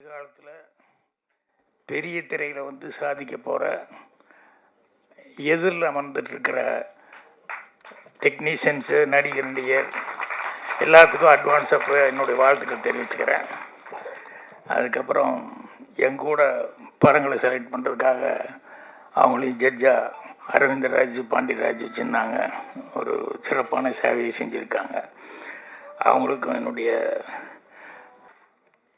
எதிர்காலத்தில் பெரிய திரையில் வந்து சாதிக்க போகிற எதிரில் அமர்ந்துட்டுருக்கிற டெக்னீஷியன்ஸு, நடிகர் எல்லாத்துக்கும் அட்வான்ஸாக என்னுடைய வாழ்த்துக்கள் தெரிவிச்சுக்கிறேன். அதுக்கப்புறம் எங்கூட படங்களை செலக்ட் பண்ணுறதுக்காக அவங்களையும் ஜட்ஜாக அரவிந்தராஜ், பாண்டியராஜ் வச்சுருந்தாங்க. ஒரு சிறப்பான சேவையை செஞ்சுருக்காங்க. அவங்களுக்கும் என்னுடைய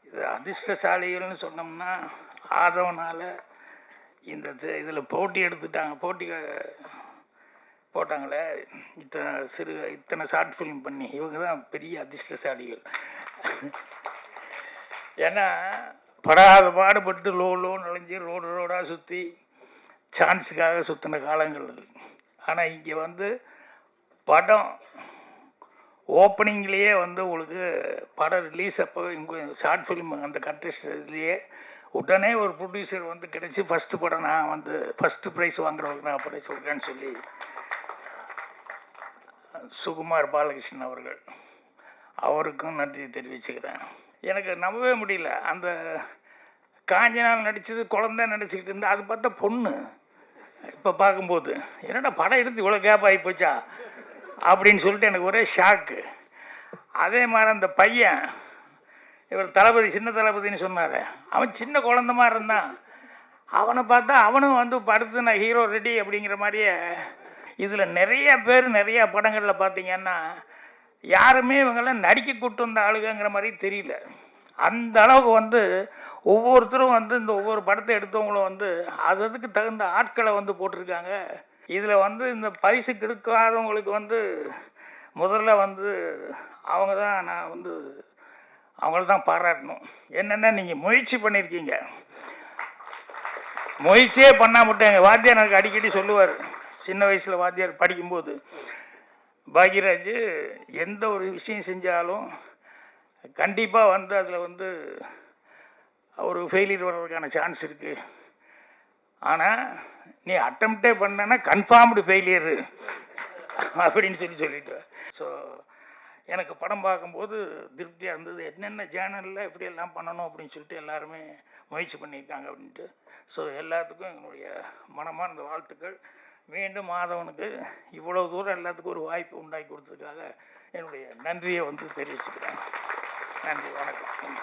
இது அதிர்ஷ்டசாலிகள்னு சொன்னோம்னா ஆதவனால் இந்த இதில் போட்டி எடுத்துட்டாங்க. போட்டி போட்டாங்களே, இத்தனை ஷார்ட் ஃபிலிம் பண்ணி இவங்க தான் பெரிய அதிர்ஷ்டசாலிகள். ஏன்னா படாத பாடுபட்டு லோ நுழைஞ்சி ரோடாக சுற்றி சான்ஸுக்காக சுற்றின காலங்கள். ஆனால் இங்கே வந்து படம் ஓப்பனிங்லேயே வந்து உங்களுக்கு படம் ரிலீஸ் அப்போ இங்கே ஷார்ட் ஃபிலிம் அந்த கண்டெஸ்ட் இதுலேயே உடனே ஒரு ப்ரொடியூசர் வந்து கிடச்சி ஃபஸ்ட்டு படம் நான் வந்து ஃபஸ்ட்டு ப்ரைஸ் வாங்குறவங்களுக்கு நான் ப்ரைஸ் கொடுக்குறேன்னு சொல்லி சுகுமார் பாலகிருஷ்ணன் அவர்கள், அவருக்கும் நன்றி தெரிவிச்சுக்கிறேன். எனக்கு நம்பவே முடியல. அந்த காஞ்ச நாள் நடித்தது குழந்தை நடிச்சுக்கிட்டு இருந்தால் அது பார்த்தா பொண்ணு. இப்போ பார்க்கும்போது என்னடா படம் எடுத்து இவ்வளோ கேப் ஆகி போச்சா அப்படின்னு சொல்லிட்டு எனக்கு ஒரே ஷாக்கு. அதே மாதிரி அந்த பையன் இவர் தளபதி, சின்ன தளபதினு சொன்னார். அவன் சின்ன குழந்த மாதிரி இருந்தான். அவனை பார்த்தா அவனும் வந்து படுத்து நான் ஹீரோ ரெடி அப்படிங்கிற மாதிரியே. இதில் நிறைய பேர் நிறையா படங்களில் பார்த்தீங்கன்னா யாருமே இவங்கெல்லாம் நடிக்க கூட்டு வந்த ஆளுங்கிற மாதிரி தெரியல. அந்த அளவுக்கு வந்து ஒவ்வொருத்தரும் வந்து இந்த ஒவ்வொரு படத்தை எடுத்தவங்களும் வந்து அதுக்கு தகுந்த ஆட்களை வந்து போட்டிருக்காங்க. இதில் வந்து இந்த பரிசு கிடைக்காதவங்களுக்கு வந்து முதல்ல வந்து அவங்க தான் நான் வந்து அவங்கள தான் பாராட்டணும். என்னென்னா நீங்கள் முயற்சி பண்ணியிருக்கீங்க. முயற்சியே பண்ணாமட்டேன். எங்கள் வாத்தியார் எனக்கு அடிக்கடி சொல்லுவார். சின்ன வயசில் வாத்தியார் படிக்கும்போது, பாக்யராஜ் எந்த ஒரு விஷயம் செஞ்சாலும் கண்டிப்பாக வந்து அதில் வந்து ஒரு ஃபெயிலியர் வர்றதுக்கான சான்ஸ் இருக்குது. ஆனால் நீ அட்டம்ப்டே பண்ணனா கன்ஃபார்ம்டு ஃபெயிலியரு அப்படின்னு சொல்லிட்டு. ஸோ எனக்கு படம் பார்க்கும்போது திருப்தியாக இருந்தது. என்னென்ன சேனலில் எப்படியெல்லாம் பண்ணணும் அப்படின்னு சொல்லிட்டு எல்லாருமே முயற்சி பண்ணியிருக்காங்க அப்படின்ட்டு. ஸோ எல்லாத்துக்கும் எங்களுடைய மனமார்ந்த வாழ்த்துக்கள். மீண்டும் மாதவனுக்கு இவ்வளோ தூரம் எல்லாத்துக்கும் ஒரு வாய்ப்பு உண்டாக்கி கொடுத்ததுக்காக என்னுடைய நன்றியை வந்து தெரிவிச்சுக்கிறேன். நன்றி, வணக்கம்.